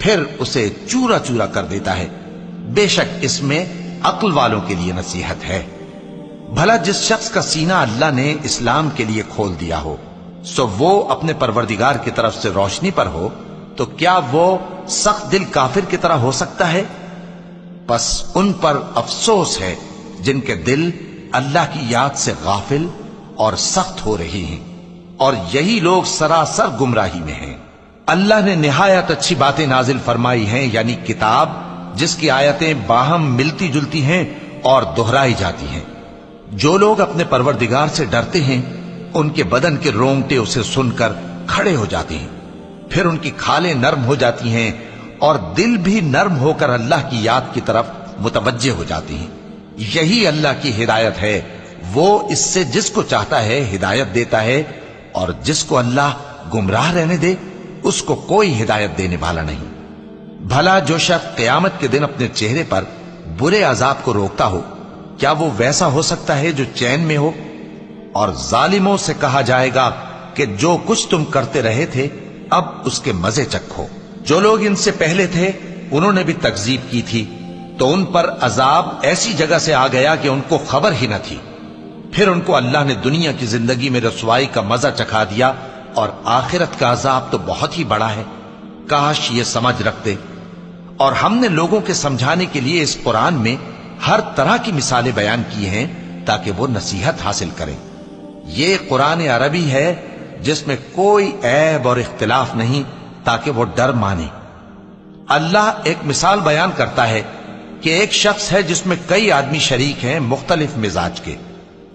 پھر اسے چورا چورا کر دیتا ہے۔ بے شک اس میں عقل والوں کے لیے نصیحت ہے۔ بھلا جس شخص کا سینہ اللہ نے اسلام کے لیے کھول دیا ہو، سو وہ اپنے پروردگار کی طرف سے روشنی پر ہو، تو کیا وہ سخت دل کافر کی طرح ہو سکتا ہے؟ پس ان پر افسوس ہے جن کے دل اللہ کی یاد سے غافل اور سخت ہو رہی ہیں، اور یہی لوگ سراسر گمراہی میں ہیں۔ اللہ نے نہایت اچھی باتیں نازل فرمائی ہیں، یعنی کتاب جس کی آیتیں باہم ملتی جلتی ہیں اور دہرائی جاتی ہیں۔ جو لوگ اپنے پروردگار سے ڈرتے ہیں ان کے بدن کے رونگٹے اسے سن کر کھڑے ہو جاتے ہیں، پھر ان کی کھالیں نرم ہو جاتی ہیں اور دل بھی نرم ہو کر اللہ کی یاد کی طرف متوجہ ہو جاتی ہیں۔ یہی اللہ کی ہدایت ہے، وہ اس سے جس کو چاہتا ہے ہدایت دیتا ہے، اور جس کو اللہ گمراہ رہنے دے اس کو کوئی ہدایت دینے والا نہیں۔ بھلا جو شخص قیامت کے دن اپنے چہرے پر برے عذاب کو روکتا ہو، کیا وہ ویسا ہو سکتا ہے جو چین میں ہو؟ اور ظالموں سے کہا جائے گا کہ جو کچھ تم کرتے رہے تھے اب اس کے مزے چکھو۔ جو لوگ ان سے پہلے تھے انہوں نے بھی تکذیب کی تھی، تو ان پر عذاب ایسی جگہ سے آ گیا کہ ان کو خبر ہی نہ تھی۔ پھر ان کو اللہ نے دنیا کی زندگی میں رسوائی کا مزہ چکھا دیا، اور آخرت کا عذاب تو بہت ہی بڑا ہے۔ کاش یہ سمجھ رکھتے۔ اور ہم نے لوگوں کے سمجھانے کے لیے اس قرآن میں ہر طرح کی مثالیں بیان کی ہیں تاکہ وہ نصیحت حاصل کریں۔ یہ قرآن عربی ہے جس میں کوئی عیب اور اختلاف نہیں، تاکہ وہ ڈر مانے۔ اللہ ایک مثال بیان کرتا ہے کہ ایک شخص ہے جس میں کئی آدمی شریک ہیں مختلف مزاج کے،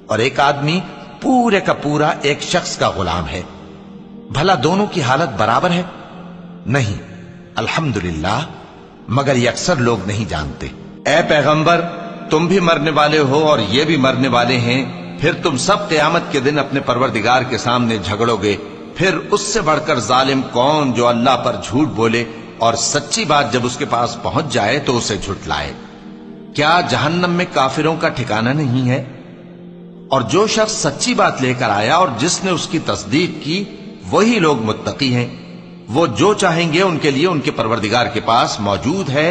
اور ایک آدمی پورے کا پورا ایک شخص کا غلام ہے۔ بھلا دونوں کی حالت برابر ہے؟ نہیں، الحمدللہ، مگر یہ اکثر لوگ نہیں جانتے۔ اے پیغمبر، تم بھی مرنے والے ہو اور یہ بھی مرنے والے ہیں، پھر تم سب قیامت کے دن اپنے پروردگار کے سامنے جھگڑو گے۔ پھر اس سے بڑھ کر ظالم کون جو اللہ پر جھوٹ بولے اور سچی بات جب اس کے پاس پہنچ جائے تو اسے جھٹلائے۔ کیا جہنم میں کافروں کا ٹھکانہ نہیں ہے؟ اور جو شخص سچی بات لے کر آیا اور جس نے اس کی تصدیق کی، وہی لوگ متقی ہیں۔ وہ جو چاہیں گے ان کے لیے ان کے پروردگار کے پاس موجود ہے۔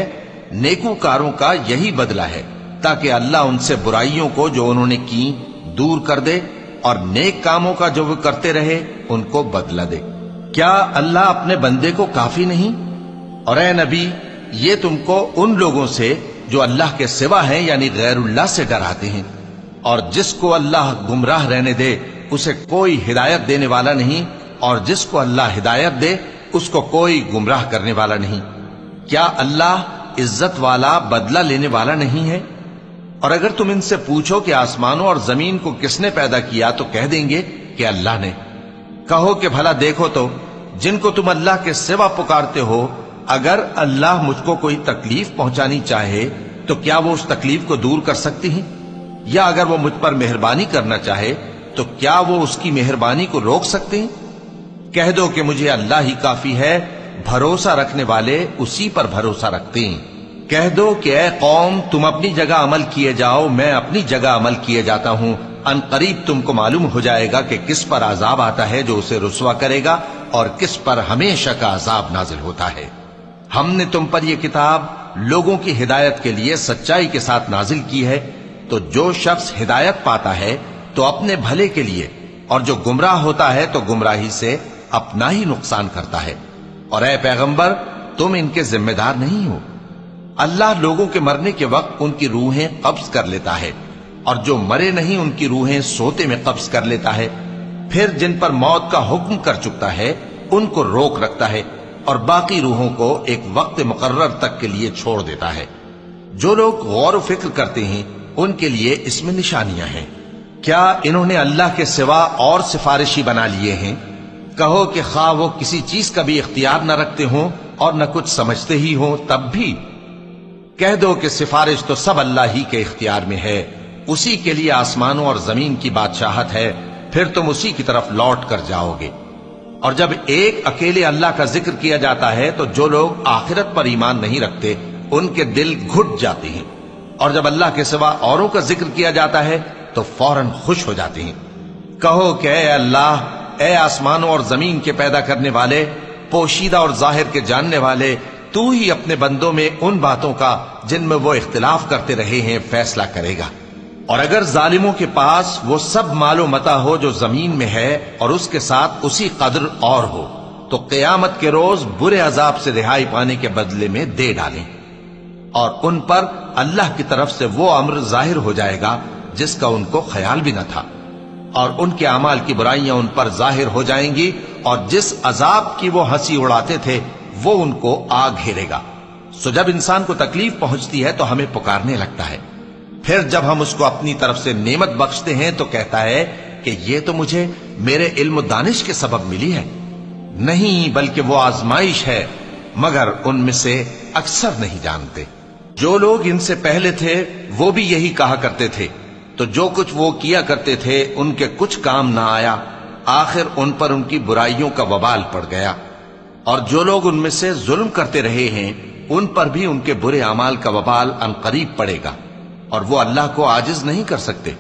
نیکوکاروں کا یہی بدلہ ہے، تاکہ اللہ ان سے برائیوں کو جو انہوں نے کی دور کر دے، اور نیک کاموں کا جو وہ کرتے رہے ان کو بدلہ دے۔ کیا اللہ اپنے بندے کو کافی نہیں؟ اور اے نبی، یہ تم کو ان لوگوں سے جو اللہ کے سوا ہیں یعنی غیر اللہ سے ڈراتے ہیں، اور جس کو اللہ گمراہ رہنے دے اسے کوئی ہدایت دینے والا نہیں، اور جس کو اللہ ہدایت دے اس کو کوئی گمراہ کرنے والا نہیں۔ کیا اللہ عزت والا بدلہ لینے والا نہیں ہے؟ اور اگر تم ان سے پوچھو کہ آسمانوں اور زمین کو کس نے پیدا کیا تو کہہ دیں گے کہ اللہ نے۔ کہو کہ بھلا دیکھو تو جن کو تم اللہ کے سوا پکارتے ہو، اگر اللہ مجھ کو کوئی تکلیف پہنچانی چاہے تو کیا وہ اس تکلیف کو دور کر سکتی ہیں؟ یا اگر وہ مجھ پر مہربانی کرنا چاہے تو کیا وہ اس کی مہربانی کو روک سکتے ہیں؟ کہہ دو کہ مجھے اللہ ہی کافی ہے، بھروسہ رکھنے والے اسی پر بھروسہ رکھتے ہیں۔ کہہ دو کہ اے قوم، تم اپنی جگہ عمل کیے جاؤ، میں اپنی جگہ عمل کیے جاتا ہوں۔ ان قریب تم کو معلوم ہو جائے گا کہ کس پر عذاب آتا ہے جو اسے رسوا کرے گا، اور کس پر ہمیشہ کا عذاب نازل ہوتا ہے۔ ہم نے تم پر یہ کتاب لوگوں کی ہدایت کے لیے سچائی کے ساتھ نازل کی ہے، تو جو شخص ہدایت پاتا ہے تو اپنے بھلے کے لیے، اور جو گمراہ ہوتا ہے تو گمراہی سے اپنا ہی نقصان کرتا ہے۔ اور اے پیغمبر، تم ان کے ذمہ دار نہیں ہو۔ اللہ لوگوں کے مرنے کے وقت ان کی روحیں قبض کر لیتا ہے، اور جو مرے نہیں ان کی روحیں سوتے میں قبض کر لیتا ہے۔ پھر جن پر موت کا حکم کر چکتا ہے ان کو روک رکھتا ہے، اور باقی روحوں کو ایک وقت مقرر تک کے لیے چھوڑ دیتا ہے۔ جو لوگ غور و فکر کرتے ہیں ان کے لیے اس میں نشانیاں ہیں۔ کیا انہوں نے اللہ کے سوا اور سفارشی بنا لیے ہیں؟ کہو کہ خواہ وہ کسی چیز کا بھی اختیار نہ رکھتے ہوں اور نہ کچھ سمجھتے ہی ہوں تب بھی، کہہ دو کہ سفارش تو سب اللہ ہی کے اختیار میں ہے، اسی کے لیے آسمانوں اور زمین کی بادشاہت ہے، پھر تم اسی کی طرف لوٹ کر جاؤ گے۔ اور جب ایک اکیلے اللہ کا ذکر کیا جاتا ہے تو جو لوگ آخرت پر ایمان نہیں رکھتے ان کے دل گھٹ جاتے ہیں، اور جب اللہ کے سوا اوروں کا ذکر کیا جاتا ہے تو فوراً خوش ہو جاتے ہیں۔ کہو کہ اے اللہ، اے آسمانوں اور زمین کے پیدا کرنے والے، پوشیدہ اور ظاہر کے جاننے والے، تو ہی اپنے بندوں میں ان باتوں کا جن میں وہ اختلاف کرتے رہے ہیں فیصلہ کرے گا۔ اور اگر ظالموں کے پاس وہ سب مال و متاع ہو جو زمین میں ہے اور اس کے ساتھ اسی قدر اور ہو تو قیامت کے روز برے عذاب سے رہائی پانے کے بدلے میں دے ڈالیں، اور ان پر اللہ کی طرف سے وہ امر ظاہر ہو جائے گا جس کا ان کو خیال بھی نہ تھا، اور ان کے اعمال کی برائیاں ان پر ظاہر ہو جائیں گی، اور جس عذاب کی وہ ہنسی اڑاتے تھے وہ ان کو آ گھیرے گا۔ سو جب انسان کو تکلیف پہنچتی ہے تو ہمیں پکارنے لگتا ہے، پھر جب ہم اس کو اپنی طرف سے نعمت بخشتے ہیں تو کہتا ہے کہ یہ تو مجھے میرے علم و دانش کے سبب ملی ہے۔ نہیں، بلکہ وہ آزمائش ہے، مگر ان میں سے اکثر نہیں جانتے۔ جو لوگ ان سے پہلے تھے وہ بھی یہی کہا کرتے تھے، تو جو کچھ وہ کیا کرتے تھے ان کے کچھ کام نہ آیا، آخر ان پر ان کی برائیوں کا وبال پڑ گیا۔ اور جو لوگ ان میں سے ظلم کرتے رہے ہیں ان پر بھی ان کے برے اعمال کا وبال عنقریب پڑے گا، اور وہ اللہ کو عاجز نہیں کر سکتے۔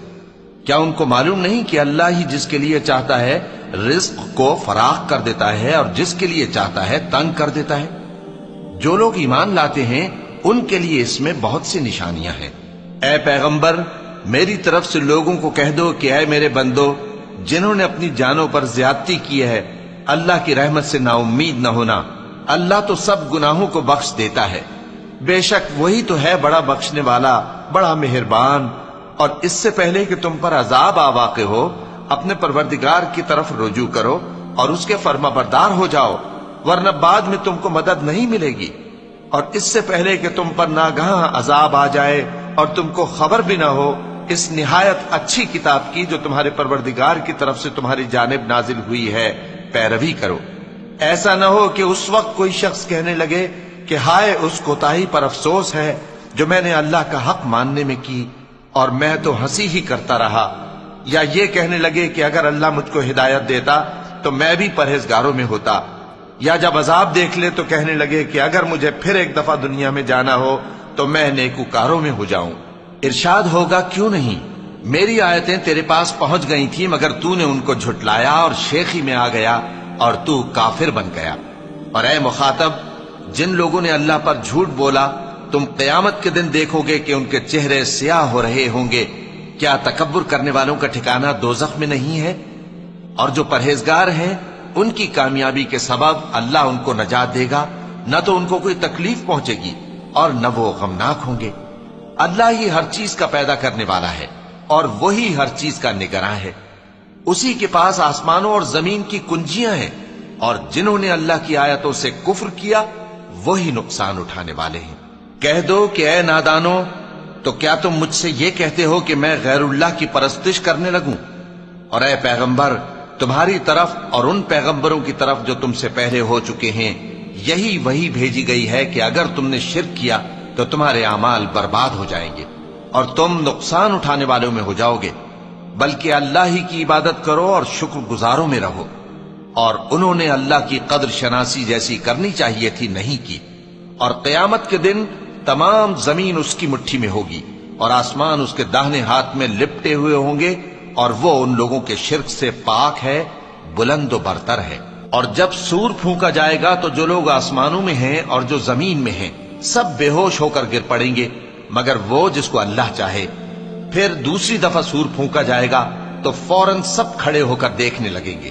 کیا ان کو معلوم نہیں کہ اللہ ہی جس کے لیے چاہتا ہے رزق کو فراخ کر دیتا ہے اور جس کے لیے چاہتا ہے تنگ کر دیتا ہے؟ جو لوگ ایمان لاتے ہیں ان کے لیے اس میں بہت سی نشانیاں ہیں۔ اے پیغمبر، میری طرف سے لوگوں کو کہہ دو کہ اے میرے بندو، جنہوں نے اپنی جانوں پر زیادتی کی ہے، اللہ کی رحمت سے نا امید نہ ہونا۔ اللہ تو سب گناہوں کو بخش دیتا ہے، بے شک وہی تو ہے بڑا بخشنے والا، بڑا مہربان۔ اور اس سے پہلے کہ تم پر عذاب آ واقع ہو، اپنے پروردگار کی طرف رجوع کرو اور اس کے فرما بردار ہو جاؤ، ورنہ بعد میں تم کو مدد نہیں ملے گی۔ اور اس سے پہلے کہ تم پر ناگہاں عذاب آ جائے اور تم کو خبر بھی نہ ہو، اس نہایت اچھی کتاب کی جو تمہارے پروردگار کی طرف سے تمہاری جانب نازل ہوئی ہے پیروی کرو۔ ایسا نہ ہو کہ اس وقت کوئی شخص کہنے لگے کہ ہائے اس کوتاہی پر افسوس ہے جو میں نے اللہ کا حق ماننے میں کی، اور میں تو ہنسی ہی کرتا رہا، یا یہ کہنے لگے کہ اگر اللہ مجھ کو ہدایت دیتا تو میں بھی پرہیزگاروں میں ہوتا، یا جب عذاب دیکھ لے تو کہنے لگے کہ اگر مجھے پھر ایک دفعہ دنیا میں جانا ہو تو میں نیکوکاروں میں ہو جاؤں۔ ارشاد ہوگا کیوں نہیں، میری آیتیں تیرے پاس پہنچ گئی تھی مگر تو نے ان کو جھٹلایا اور شیخی میں آ گیا اور تو کافر بن گیا۔ اور اے مخاطب، جن لوگوں نے اللہ پر جھوٹ بولا تم قیامت کے دن دیکھو گے کہ ان کے چہرے سیاہ ہو رہے ہوں گے۔ کیا تکبر کرنے والوں کا ٹھکانہ دوزخ میں نہیں ہے؟ اور جو پرہیزگار ہیں ان کی کامیابی کے سبب اللہ ان کو نجات دے گا، نہ تو ان کو کوئی تکلیف پہنچے گی اور نہ وہ غمناک ہوں گے۔ اللہ ہی ہر چیز کا پیدا کرنے والا ہے اور وہی ہر چیز کا نگراں ہے۔ اسی کے پاس آسمانوں اور زمین کی کنجیاں ہیں، اور جنہوں نے اللہ کی آیتوں سے کفر کیا وہی نقصان اٹھانے والے ہیں۔ کہہ دو کہ اے نادانو، تو کیا تم مجھ سے یہ کہتے ہو کہ میں غیر اللہ کی پرستش کرنے لگوں؟ اور اے پیغمبر، تمہاری طرف اور ان پیغمبروں کی طرف جو تم سے پہلے ہو چکے ہیں یہی وہی بھیجی گئی ہے کہ اگر تم نے شرک کیا تو تمہارے اعمال برباد ہو جائیں گے اور تم نقصان اٹھانے والوں میں ہو جاؤ گے، بلکہ اللہ ہی کی عبادت کرو اور شکر گزاروں میں رہو۔ اور انہوں نے اللہ کی قدر شناسی جیسی کرنی چاہیے تھی نہیں کی۔ اور قیامت کے دن تمام زمین اس کی مٹھی میں ہوگی اور آسمان اس کے داہنے ہاتھ میں لپٹے ہوئے ہوں گے، اور وہ ان لوگوں کے شرک سے پاک ہے، بلند و برتر ہے۔ اور جب سور پھونکا جائے گا تو جو لوگ آسمانوں میں ہیں اور جو زمین میں ہیں سب بے ہوش ہو کر گر پڑیں گے مگر وہ جس کو اللہ چاہے۔ پھر دوسری دفعہ سور پھونکا جائے گا تو فوراً سب کھڑے ہو کر دیکھنے لگیں گے،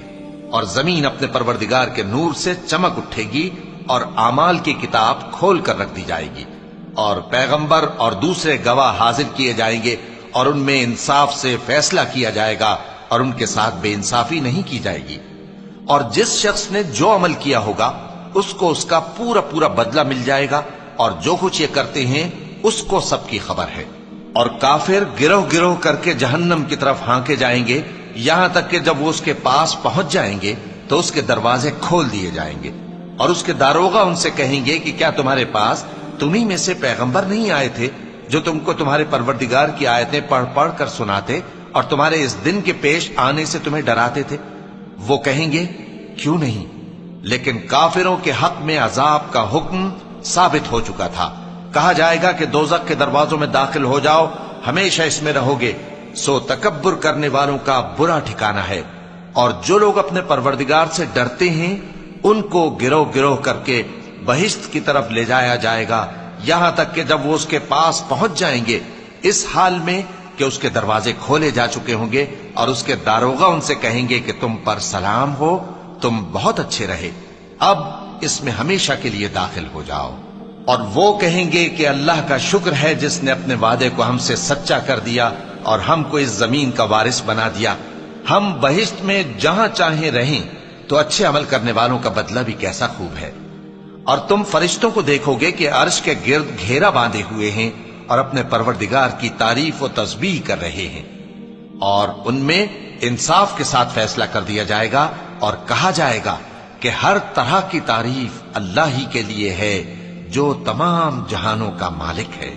اور زمین اپنے پروردگار کے نور سے چمک اٹھے گی اور اعمال کی کتاب کھول کر رکھ دی جائے گی، اور پیغمبر اور دوسرے گواہ حاضر کیے جائیں گے، اور ان میں انصاف سے فیصلہ کیا جائے گا اور ان کے ساتھ بے انصافی نہیں کی جائے گی۔ اور جس شخص نے جو عمل کیا ہوگا اس کو اس کا پورا پورا بدلہ مل جائے گا، اور جو کچھ یہ کرتے ہیں اس کو سب کی خبر ہے۔ اور کافر گروہ گروہ کر کے جہنم کی طرف ہانکے جائیں گے، یہاں تک کہ جب وہ اس کے پاس پہنچ جائیں گے تو اس کے دروازے کھول دیے جائیں گے، اور اس کے داروغہ ان سے کہیں گے کہ کیا تمہارے پاس تمہیں میں سے پیغمبر نہیں آئے تھے جو تم کو تمہارے پروردگار کی آیتیں پڑھ پڑھ کر سناتے اور تمہارے اس دن کے پیش آنے سے تمہیں ڈراتے تھے؟ وہ کہیں گے کیوں نہیں، لیکن کافروں کے حق میں عذاب کا حکم ثابت ہو چکا تھا۔ کہا جائے گا کہ دوزخ کے دروازوں میں داخل ہو جاؤ، ہمیشہ اس میں رہو گے، سو تکبر کرنے والوں کا برا ٹھکانہ ہے۔ اور جو لوگ اپنے پروردگار سے ڈرتے ہیں ان کو گروہ گروہ کر کے بہشت کی طرف لے جایا جائے گا، یہاں تک کہ جب وہ اس کے پاس پہنچ جائیں گے اس حال میں کہ اس کے دروازے کھولے جا چکے ہوں گے اور اس کے داروغہ ان سے کہیں گے کہ تم پر سلام ہو، تم بہت اچھے رہے، اب اس میں ہمیشہ کے لیے داخل ہو جاؤ۔ اور وہ کہیں گے کہ اللہ کا شکر ہے جس نے اپنے وعدے کو ہم سے سچا کر دیا اور ہم کو اس زمین کا وارث بنا دیا، ہم بہشت میں جہاں چاہیں رہیں، تو اچھے عمل کرنے والوں کا بدلہ بھی کیسا خوب ہے۔ اور تم فرشتوں کو دیکھو گے کہ عرش کے گرد گھیرا باندھے ہوئے ہیں اور اپنے پروردگار کی تعریف و تسبیح کر رہے ہیں، اور ان میں انصاف کے ساتھ فیصلہ کر دیا جائے گا اور کہا جائے گا کہ ہر طرح کی تعریف اللہ ہی کے لیے ہے جو تمام جہانوں کا مالک ہے۔